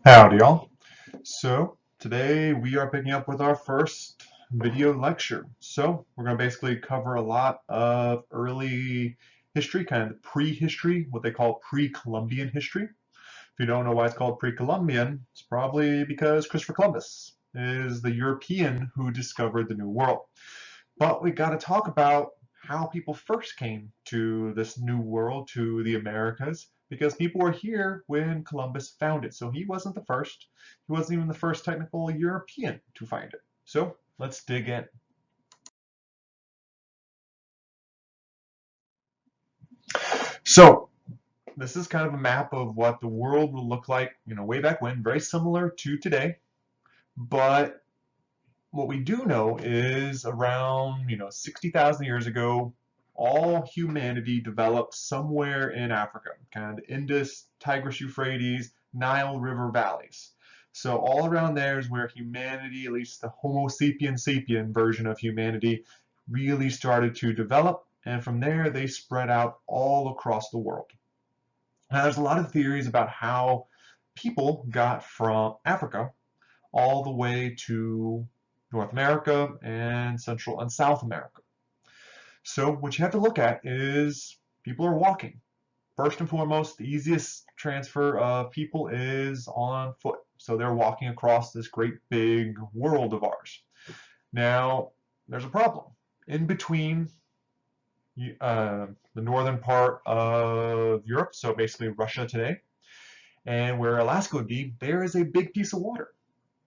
Howdy, y'all. So, today we are picking up with our first video lecture. So, we're going to basically cover a lot of early history, kind of the pre-history, what they call pre-Columbian history. If you don't know why it's called pre-Columbian, it's probably because Christopher Columbus is the European who discovered the New World. But we got to talk about how people first came to this new world, to the Americas, because people were here when Columbus found it. So he wasn't the first. He wasn't even the first technical European to find it. So let's dig in. So this is kind of a map of what the world will look like, way back when, very similar to today. But what we do know is around, 60,000 years ago, all humanity developed somewhere in Africa, kind of the Indus, Tigris, Euphrates, Nile River valleys. So all around there is where humanity, at least the Homo sapien version of humanity, really started to develop. And from there, they spread out all across the world. Now, there's a lot of theories about how people got from Africa all the way to North America and Central and South America. So what you have to look at is people are walking. First and foremost, the easiest transfer of people is on foot. So they're walking across this great big world of ours. Now, there's a problem. In between the northern part of Europe, so basically Russia today, and where Alaska would be, there is a big piece of water.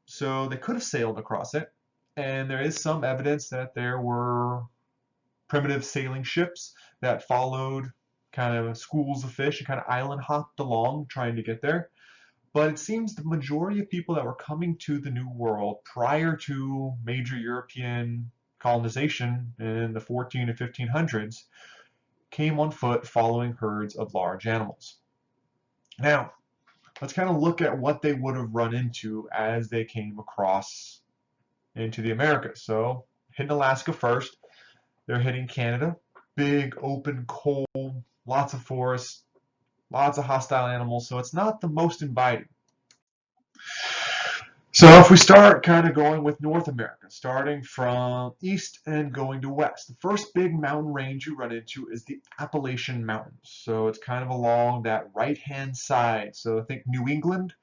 So they could have sailed across it, and there is some evidence that there were primitive sailing ships that followed kind of schools of fish and kind of island hopped along trying to get there. But it seems the majority of people that were coming to the New World prior to major European colonization in the 14 to 1500s came on foot following herds of large animals. Now, let's kind of look at what they would have run into as they came across into the Americas. So, hitting Alaska first, they're hitting Canada. Big, open, cold, lots of forests, lots of hostile animals, so it's not the most inviting. So if we start kind of going with North America, starting from east and going to west, the first big mountain range you run into is the Appalachian Mountains. So it's kind of along that right-hand side. So think New England,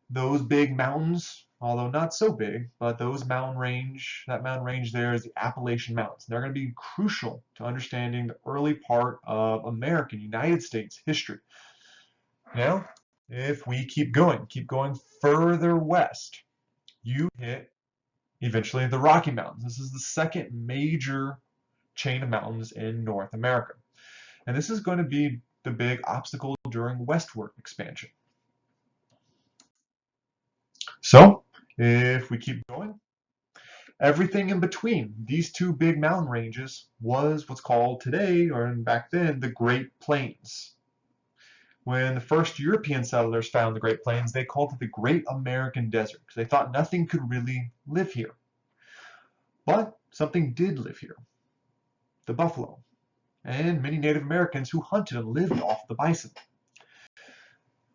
those big mountains, although not so big, but that mountain range there is the Appalachian Mountains. They're going to be crucial to understanding the early part of American United States history. Now, if we keep going further west, you hit eventually the Rocky Mountains. This is the second major chain of mountains in North America. And this is going to be the big obstacle during westward expansion. So, if we keep going, everything in between these two big mountain ranges was what's called today, or back then, the Great Plains. When the first European settlers found the Great Plains, they called it the Great American Desert because they thought nothing could really live here. But something did live here, the buffalo, and many Native Americans who hunted and lived off the bison.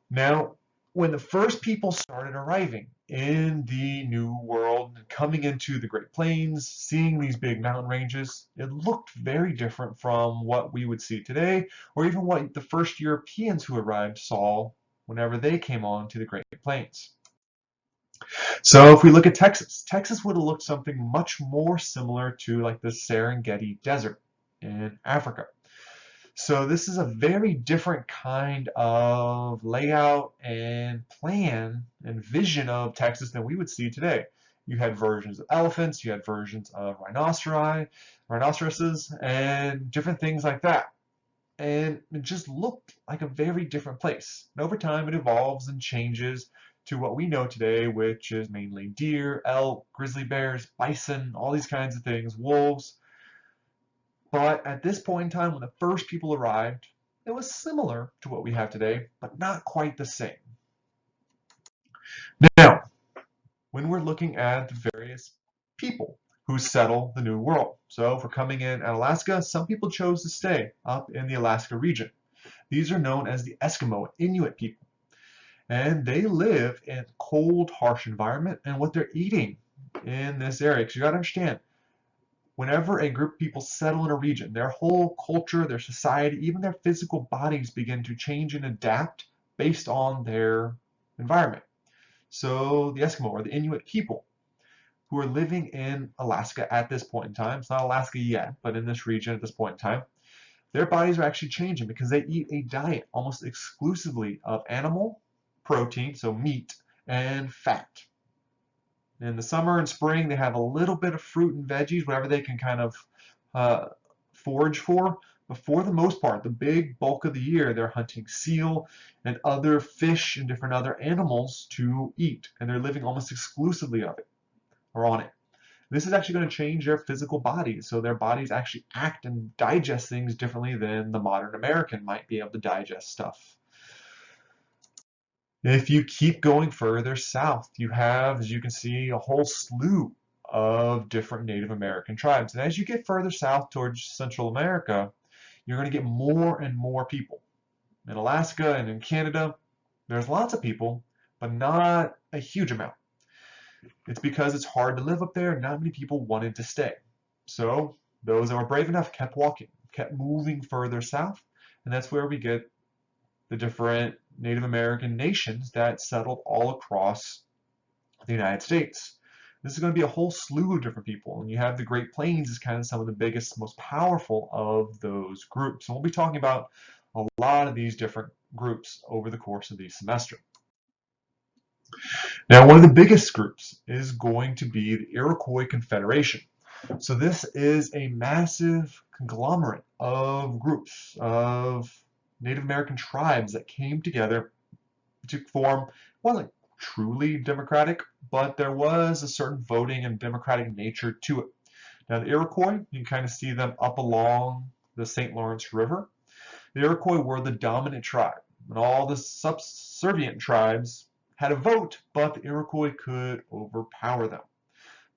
Now, when the first people started arriving in the New World, coming into the Great Plains, seeing these big mountain ranges, it looked very different from what we would see today, or even what the first Europeans who arrived saw whenever they came on to the Great Plains. So if we look at Texas, Texas would have looked something much more similar to like the Serengeti Desert in Africa. So this is a very different kind of layout and plan and vision of Texas than we would see today. You had versions of elephants, you had versions of rhinoceroses, and different things like that. And it just looked like a very different place. And over time, it evolves and changes to what we know today, which is mainly deer, elk, grizzly bears, bison, all these kinds of things, wolves. But at this point in time, when the first people arrived, it was similar to what we have today, but not quite the same. Now, when we're looking at the various people who settle the New World, so if we're coming in at Alaska, some people chose to stay up in the Alaska region. These are known as the Eskimo Inuit people. And they live in a cold, harsh environment, and what they're eating in this area, because you got to understand, whenever a group of people settle in a region, their whole culture, their society, even their physical bodies begin to change and adapt based on their environment. So the Eskimo or the Inuit people who are living in Alaska at this point in time, it's not Alaska yet, but in this region at this point in time, their bodies are actually changing because they eat a diet almost exclusively of animal protein, so meat, and fat. In the summer and spring, they have a little bit of fruit and veggies, whatever they can kind of uh, forage for. But for the most part, the big bulk of the year, they're hunting seal and other fish and different other animals to eat. And they're living almost exclusively of it or on it. This is actually going to change their physical bodies. So their bodies actually act and digest things differently than the modern American might be able to digest stuff. If you keep going further south, you have, as you can see, a whole slew of different Native American tribes. And as you get further south towards Central America, you're going to get more and more people. In Alaska and in Canada, there's lots of people, but not a huge amount. It's because it's hard to live up there and not many people wanted to stay. So those that were brave enough kept walking, kept moving further south, and that's where we get the different Native American nations that settled all across the United States. This is going to be a whole slew of different people, and you have the Great Plains as kind of some of the biggest, most powerful of those groups. And we'll be talking about a lot of these different groups over the course of the semester. Now, one of the biggest groups is going to be the Iroquois Confederation. So this is a massive conglomerate of groups of Native American tribes that came together to form, wasn't truly democratic, but there was a certain voting and democratic nature to it. Now the Iroquois, you can kind of see them up along the St. Lawrence River. The Iroquois were the dominant tribe, and all the subservient tribes had a vote, but the Iroquois could overpower them.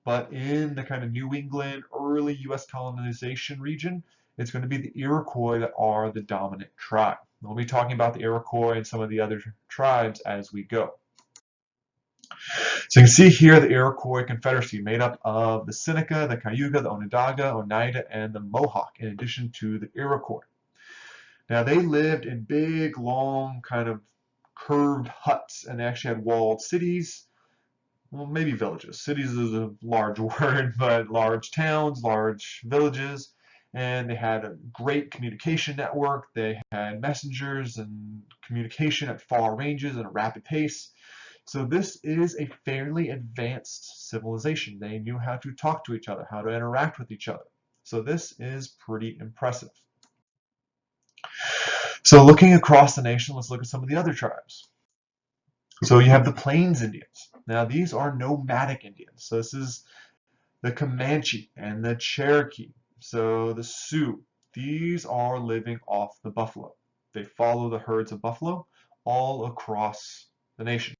But in the kind of New England, early U.S. colonization region, it's going to be the Iroquois that are the dominant tribe. We'll be talking about the Iroquois and some of the other tribes as we go. So you can see here the Iroquois Confederacy made up of the Seneca, the Cayuga, the Onondaga, Oneida, and the Mohawk, in addition to the Iroquois. Now they lived in big, long, kind of curved huts, and they actually had walled cities. Well, maybe villages. Cities is a large word, but large towns, large villages, and they had a great communication network. They had messengers and communication at far ranges and a rapid pace. So this is a fairly advanced civilization. They knew how to talk to each other, how to interact with each other. So this is pretty impressive. So looking across the nation, let's look at some of the other tribes. So you have the Plains Indians. Now these are nomadic Indians. So this is the Comanche and the Cherokee. So the Sioux. These are living off the buffalo. They follow the herds of buffalo all across the nation.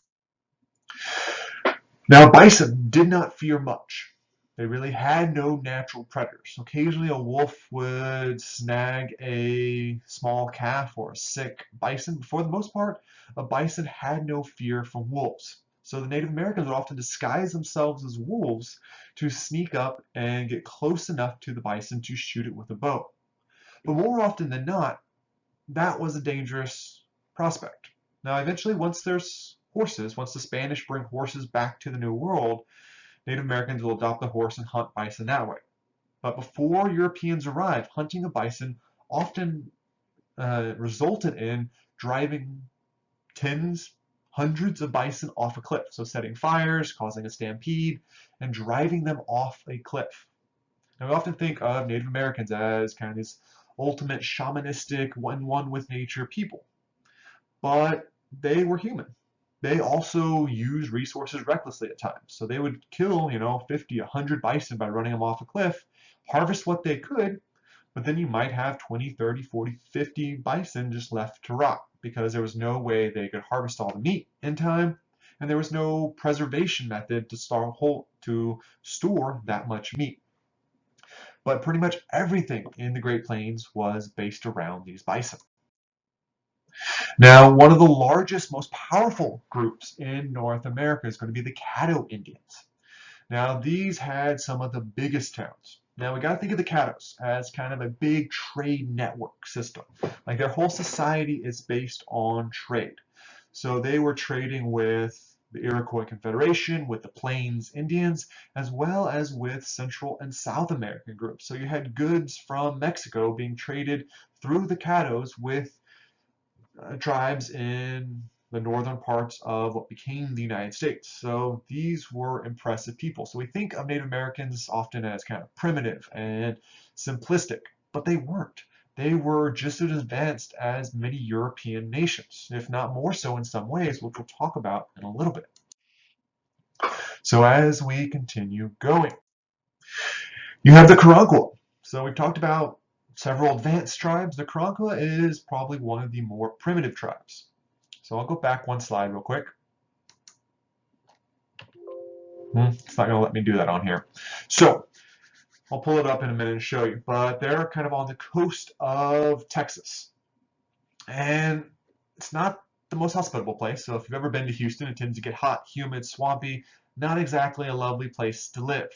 Now bison did not fear much. They really had no natural predators. Occasionally a wolf would snag a small calf or a sick bison, but for the most part, a bison had no fear from wolves. So the Native Americans would often disguise themselves as wolves to sneak up and get close enough to the bison to shoot it with a bow. But more often than not, that was a dangerous prospect. Now eventually, once there's horses, once the Spanish bring horses back to the New World, Native Americans will adopt the horse and hunt bison that way. But before Europeans arrived, hunting a bison often resulted in driving tens, hundreds of bison off a cliff. So setting fires, causing a stampede, and driving them off a cliff. Now we often think of Native Americans as kind of these ultimate shamanistic, one with nature people. But they were human. They also used resources recklessly at times. So they would kill, 50, 100 bison by running them off a cliff, harvest what they could, but then you might have 20, 30, 40, 50 bison just left to rot because there was no way they could harvest all the meat in time, and there was no preservation method to store that much meat. But pretty much everything in the Great Plains was based around these bison. Now, one of the largest, most powerful groups in North America is going to be the Caddo Indians. Now, these had some of the biggest towns. Now, we got to think of the Caddos as kind of a big trade network system. Like their whole society is based on trade. So they were trading with the Iroquois Confederation, with the Plains Indians, as well as with Central and South American groups. So you had goods from Mexico being traded through the Caddos with tribes in the northern parts of what became the United States. So these were impressive people. So we think of Native Americans often as kind of primitive and simplistic, but they weren't. They were just as advanced as many European nations, if not more so in some ways, which we'll talk about in a little bit. So as we continue going, you have the Karankawa. So we've talked about several advanced tribes. The Karankawa is probably one of the more primitive tribes. So I'll go back one slide real quick. It's not going to let me do that on here. So I'll pull it up in a minute and show you. But they're kind of on the coast of Texas. And it's not the most hospitable place. So if you've ever been to Houston, it tends to get hot, humid, swampy. Not exactly a lovely place to live.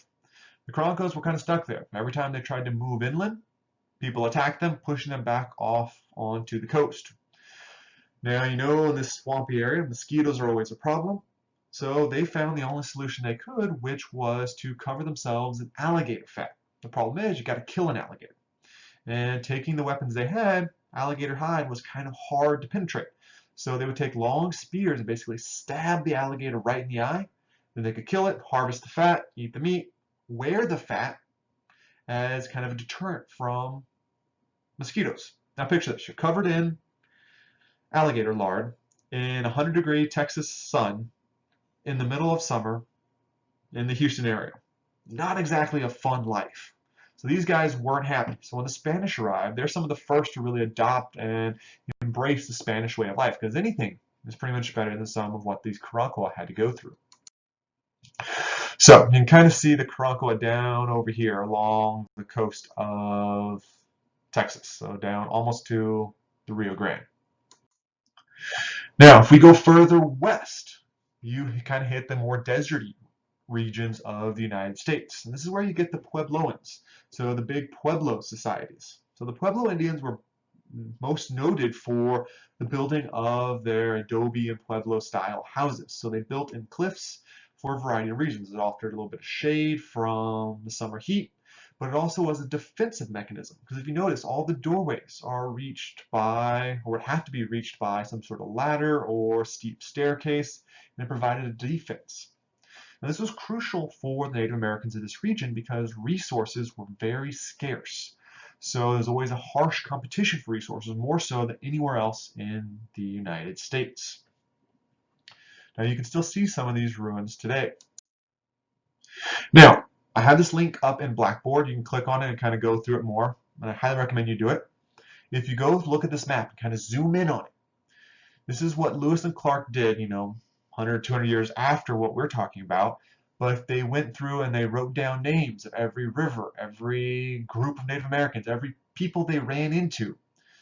The Karankawas were kind of stuck there. Every time they tried to move inland, people attacked them, pushing them back off onto the coast. Now, you know, in this swampy area, mosquitoes are always a problem. So they found the only solution they could, which was to cover themselves in alligator fat. The problem is you got to kill an alligator. And taking the weapons they had, alligator hide was kind of hard to penetrate. So they would take long spears and basically stab the alligator right in the eye. Then they could kill it, harvest the fat, eat the meat, wear the fat as kind of a deterrent from mosquitoes. Now picture this, you're covered in alligator lard in 100-degree Texas sun in the middle of summer in the Houston area. Not exactly a fun life. So these guys weren't happy. So when the Spanish arrived, they're some of the first to really adopt and embrace the Spanish way of life, because anything is pretty much better than some of what these Karankawa had to go through. So you can kind of see the Karankawa down over here along the coast of Texas, so down almost to the Rio Grande. Now, if we go further west, you kind of hit the more deserty regions of the United States. And this is where you get the Puebloans, so the big Pueblo societies. So the Pueblo Indians were most noted for the building of their adobe and Pueblo style houses. So they built in cliffs for a variety of reasons. It offered a little bit of shade from the summer heat, but it also was a defensive mechanism. Because if you notice, all the doorways are reached by, or have to be reached by, some sort of ladder or steep staircase, and it provided a defense. Now, this was crucial for the Native Americans of this region because resources were very scarce. So there's always a harsh competition for resources, more so than anywhere else in the United States. Now you can still see some of these ruins today. Now, I have this link up in Blackboard. You can click on it and kind of go through it more, and I highly recommend you do it. If you go look at this map and kind of zoom in on it, this is what Lewis and Clark did, 100, 200 years after what we're talking about. But they went through and they wrote down names of every river, every group of Native Americans, every people they ran into.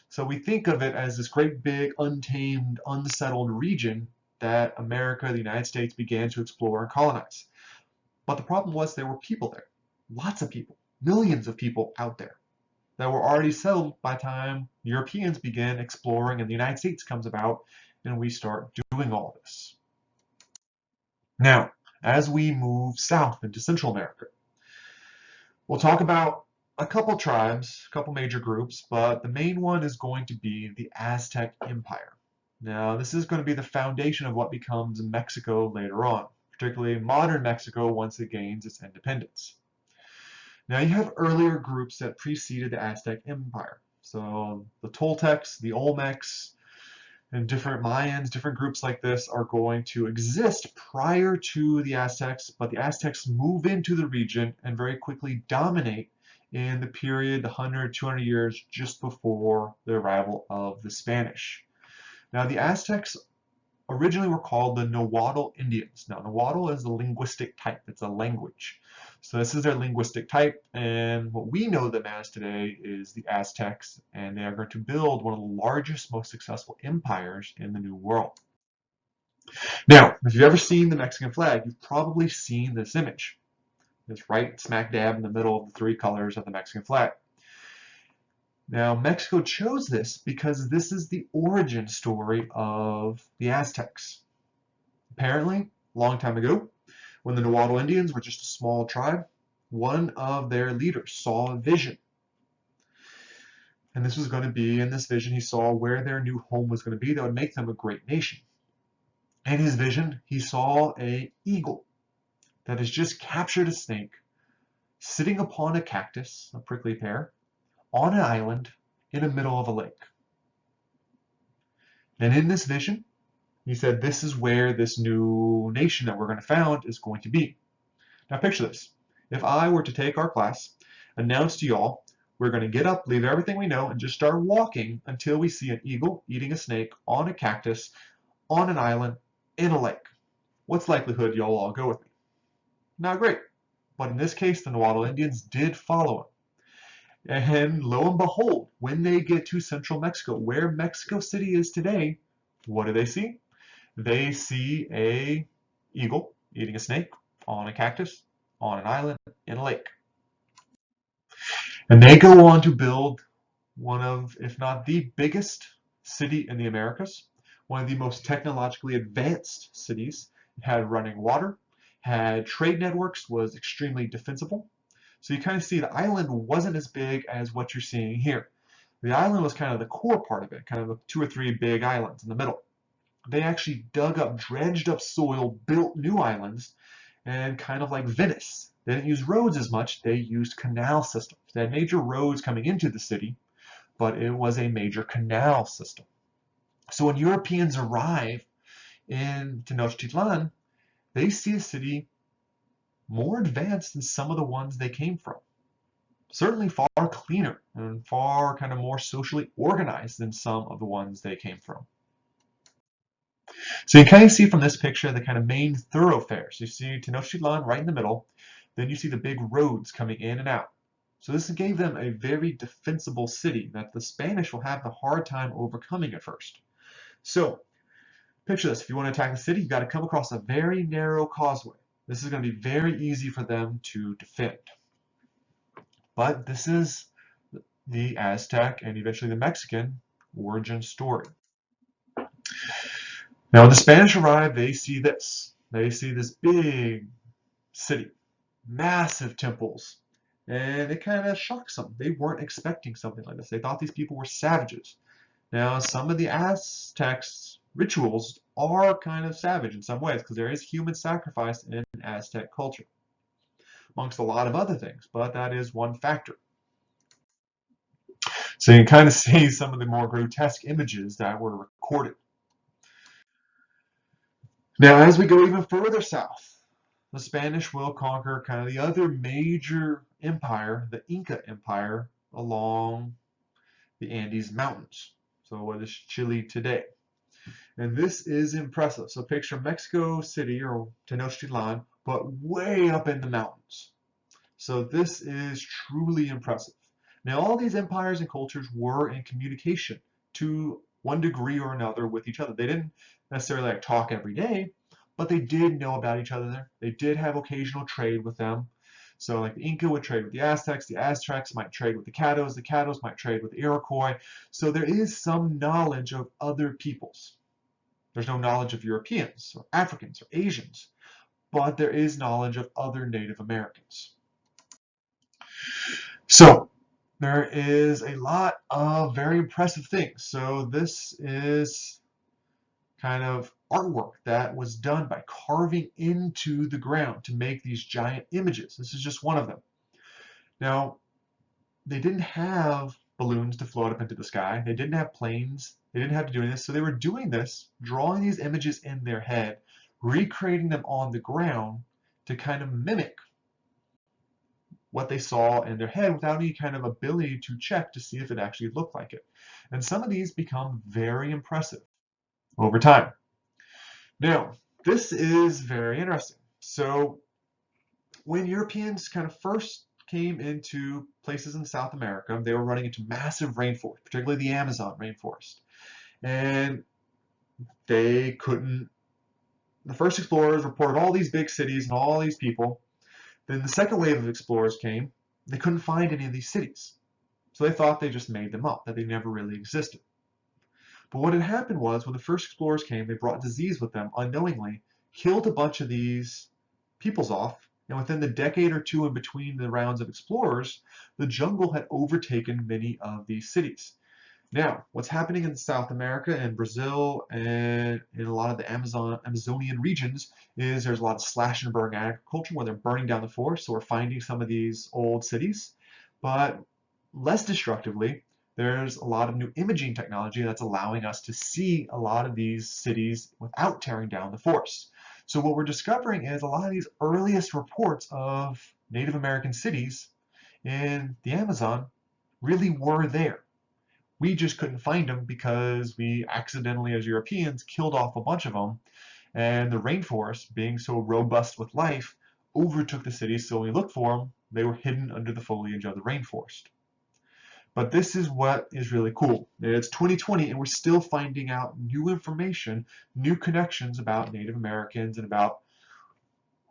So we think of it as this great big untamed, unsettled region that America, the United States, began to explore and colonize. But the problem was there were people there, lots of people, millions of people out there that were already settled by the time Europeans began exploring and the United States comes about and we start doing all this. Now, as we move south into Central America, we'll talk about a couple tribes, a couple major groups, but the main one is going to be the Aztec Empire. Now, this is going to be the foundation of what becomes Mexico later on, particularly modern Mexico once it gains its independence. Now, you have earlier groups that preceded the Aztec Empire. So the Toltecs, the Olmecs, and different Mayans, different groups like this are going to exist prior to the Aztecs, but the Aztecs move into the region and very quickly dominate in the period, the 100, 200 years just before the arrival of the Spanish. Now, the Aztecs originally were called the Nahuatl Indians. Now, Nahuatl is a linguistic type. It's a language. So this is their linguistic type, and what we know them as today is the Aztecs, and they are going to build one of the largest, most successful empires in the New World. Now, if you've ever seen the Mexican flag, you've probably seen this image. It's right smack dab in the middle of the three colors of the Mexican flag. Now, Mexico chose this because this is the origin story of the Aztecs. Apparently, a long time ago, when the Nahuatl Indians were just a small tribe, one of their leaders saw a vision. And this was going to be, in this vision, he saw where their new home was going to be that would make them a great nation. In his vision, he saw an eagle that has just captured a snake sitting upon a cactus, a prickly pear, on an island in the middle of a lake. And in this vision, he said, this is where this new nation that we're going to found is going to be. Now picture this. If I were to take our class, announce to y'all, we're going to get up, leave everything we know, and just start walking until we see an eagle eating a snake on a cactus, on an island, in a lake. What's likelihood y'all all go with me? Not great. But in this case, the Nahuatl Indians did follow him. And lo and behold, when they get to central Mexico, where Mexico City is today, what do they see? They see an eagle eating a snake on a cactus, on an island, in a lake. And they go on to build one of, if not the biggest city in the Americas, one of the most technologically advanced cities. It had running water, had trade networks, was extremely defensible. So you kind of see the island wasn't as big as what you're seeing here. The island was kind of the core part of it, kind of the 2 or 3 big islands in the middle. They actually dug up, dredged up soil, built new islands, and kind of like Venice. They didn't use roads as much, they used canal systems. They had major roads coming into the city, but it was a major canal system. So when Europeans arrive in Tenochtitlan, they see a city more advanced than some of the ones they came from. Certainly far cleaner and far kind of more socially organized than some of the ones they came from. So you kind of see from this picture the kind of main thoroughfares. You see Tenochtitlan right in the middle, then you see the big roads coming in and out. So this gave them a very defensible city that the Spanish will have a hard time overcoming at first. So picture this, if you want to attack the city, you've got to come across a very narrow causeway. This is going to be very easy for them to defend. But this is the Aztec and eventually the Mexican origin story. Now when the Spanish arrive, they see this. They see this big city, massive temples, and it kind of shocks them. They weren't expecting something like this. They thought these people were savages. Now some of the Aztecs rituals are kind of savage in some ways because there is human sacrifice in Aztec culture, amongst a lot of other things, but that is one factor. So you can kind of see some of the more grotesque images that were recorded. Now as we go even further south, the Spanish will conquer kind of the other major empire, the Inca Empire, along the Andes Mountains. So what is Chile today? And this is impressive. So picture Mexico City or Tenochtitlan, but way up in the mountains. So this is truly impressive. Now all these empires and cultures were in communication to one degree or another with each other. They didn't necessarily like talk every day, but they did know about each other. They did have occasional trade with them. So like the Inca would trade with the Aztecs might trade with the Caddos might trade with the Iroquois. So there is some knowledge of other peoples. There's no knowledge of Europeans or Africans or Asians, but there is knowledge of other Native Americans. So there is a lot of very impressive things. So this is kind of artwork that was done by carving into the ground to make these giant images. This is just one of them. Now, they didn't have balloons to float up into the sky. They didn't have planes. They didn't have to do any of this. So they were doing this, drawing these images in their head, recreating them on the ground to kind of mimic what they saw in their head without any kind of ability to check to see if it actually looked like it. And some of these become very impressive over time. Now, this is very interesting. So when Europeans kind of first came into places in South America, they were running into massive rainforest, particularly the Amazon rainforest. And they couldn't, the first explorers reported all these big cities and all these people. Then the second wave of explorers came. They couldn't find any of these cities. So they thought they just made them up, that they never really existed. But what had happened was when the first explorers came, they brought disease with them unknowingly, killed a bunch of these peoples off, and within the decade or two in between the rounds of explorers, the jungle had overtaken many of these cities. Now, what's happening in South America and Brazil and in a lot of the Amazonian regions is there's a lot of slash and burn agriculture where they're burning down the forest, so we're finding some of these old cities. But less destructively, there's a lot of new imaging technology that's allowing us to see a lot of these cities without tearing down the forest. So what we're discovering is a lot of these earliest reports of Native American cities in the Amazon really were there. We just couldn't find them because we accidentally, as Europeans, killed off a bunch of them, and the rainforest, being so robust with life, overtook the cities, so when we looked for them, they were hidden under the foliage of the rainforest. But this is what is really cool. It's 2020 and we're still finding out new information, new connections about Native Americans and about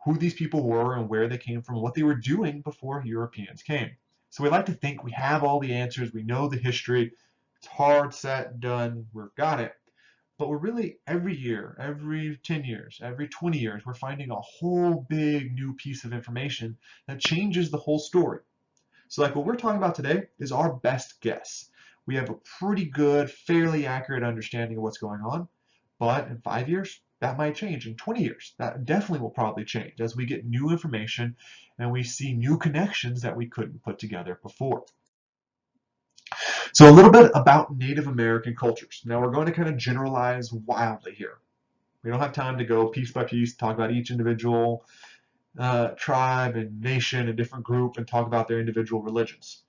who these people were and where they came from, what they were doing before Europeans came. So we like to think we have all the answers, we know the history, it's hard, set, done, we've got it. But we're really, every year, every 10 years, every 20 years, we're finding a whole big new piece of information that changes the whole story. So like what we're talking about today is our best guess. We have a pretty good, fairly accurate understanding of what's going on, but in 5 years, that might change. In 20 years, that definitely will probably change as we get new information and we see new connections that we couldn't put together before. So a little bit about Native American cultures. Now we're going to kind of generalize wildly here. We don't have time to go piece by piece, talk about each individual tribe and nation and different group and talk about their individual religions.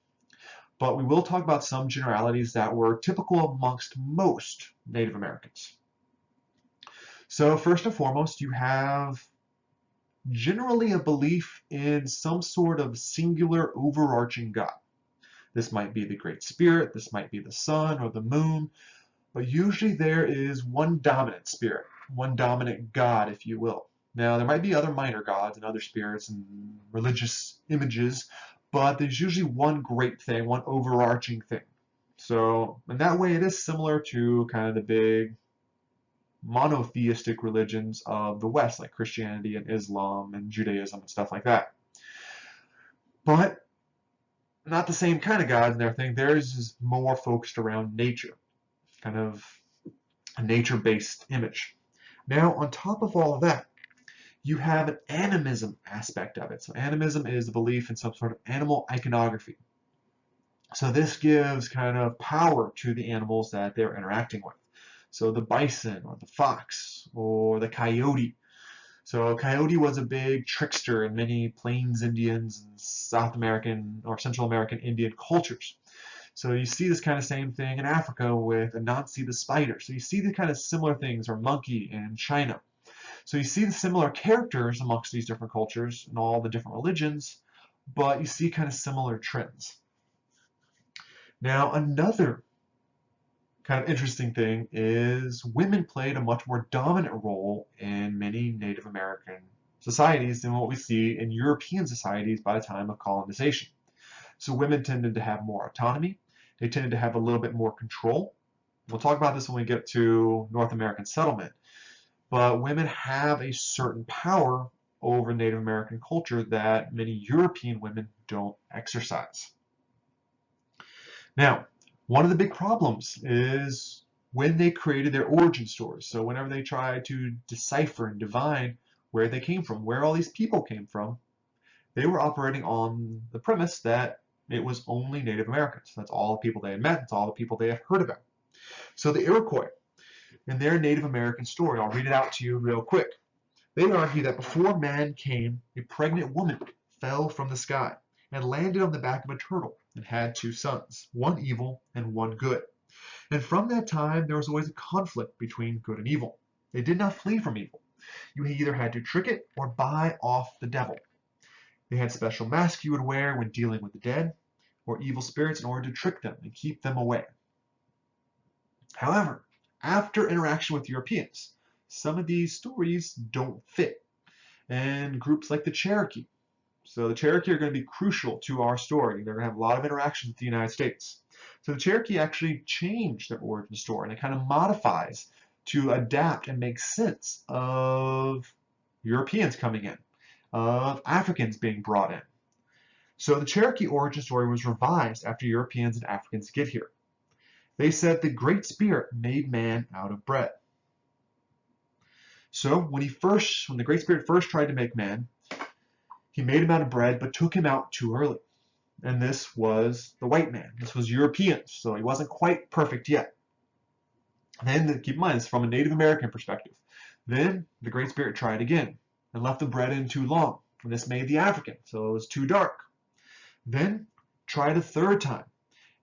But we will talk about some generalities that were typical amongst most Native Americans. So first and foremost, you have generally a belief in some sort of singular overarching God. This might be the Great Spirit, this might be the sun or the moon, but usually there is one dominant spirit, one dominant God, if you will. Now, there might be other minor gods and other spirits and religious images, but there's usually one great thing, one overarching thing. So, in that way, it is similar to kind of the big monotheistic religions of the West, like Christianity and Islam and Judaism and stuff like that. But not the same kind of gods and everything. Theirs is more focused around nature, kind of a nature-based image. Now, on top of all of that, you have an animism aspect of it. So animism is the belief in some sort of animal iconography. So this gives kind of power to the animals that they're interacting with. So the bison or the fox or the coyote. So coyote was a big trickster in many Plains Indians and South American or Central American Indian cultures. So you see this kind of same thing in Africa with Anansi the spider. So you see the kind of similar things, or monkey in China. So you see the similar characters amongst these different cultures and all the different religions, but you see kind of similar trends. Now, another kind of interesting thing is women played a much more dominant role in many Native American societies than what we see in European societies by the time of colonization. So women tended to have more autonomy. They tended to have a little bit more control. We'll talk about this when we get to North American settlement. But women have a certain power over Native American culture that many European women don't exercise. Now, one of the big problems is when they created their origin stories. So whenever they tried to decipher and divine where they came from, where all these people came from, they were operating on the premise that it was only Native Americans. That's all the people they had met, that's all the people they had heard about. So the Iroquois, in their Native American story, I'll read it out to you real quick. They argue that before man came, a pregnant woman fell from the sky and landed on the back of a turtle and had two sons, one evil and one good. And from that time, there was always a conflict between good and evil. They did not flee from evil. You either had to trick it or buy off the devil. They had special masks you would wear when dealing with the dead or evil spirits in order to trick them and keep them away. However, after interaction with Europeans, some of these stories don't fit, and groups like the Cherokee. So the Cherokee are going to be crucial to our story. They're going to have a lot of interaction with the United States. So the Cherokee actually changed their origin story, and it kind of modifies to adapt and make sense of Europeans coming in, of Africans being brought in. So the Cherokee origin story was revised after Europeans and Africans get here. They said the Great Spirit made man out of bread. So when the Great Spirit first tried to make man, he made him out of bread, but took him out too early. And this was the white man. This was Europeans, so he wasn't quite perfect yet. Then, keep in mind, it's from a Native American perspective. Then the Great Spirit tried again and left the bread in too long. And this made the African, so it was too dark. Then tried a third time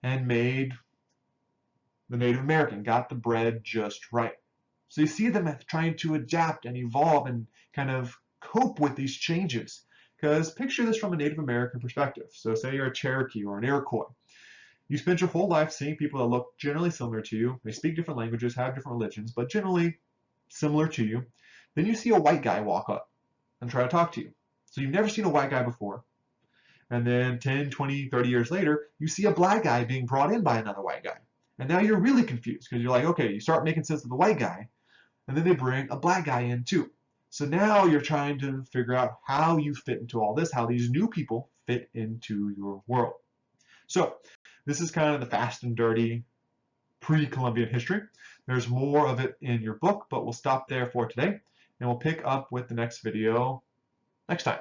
and made the Native American, got the bread just right. So you see them trying to adapt and evolve and kind of cope with these changes. Because picture this from a Native American perspective. So say you're a Cherokee or an Iroquois. You spent your whole life seeing people that look generally similar to you. They speak different languages, have different religions, but generally similar to you. Then you see a white guy walk up and try to talk to you. So you've never seen a white guy before. And then 10, 20, 30 years later, you see a black guy being brought in by another white guy. And now you're really confused because you're like, okay, you start making sense of the white guy, and then they bring a black guy in too. So now you're trying to figure out how you fit into all this, how these new people fit into your world. So this is kind of the fast and dirty pre-Columbian history. There's more of it in your book, but we'll stop there for today, and we'll pick up with the next video next time.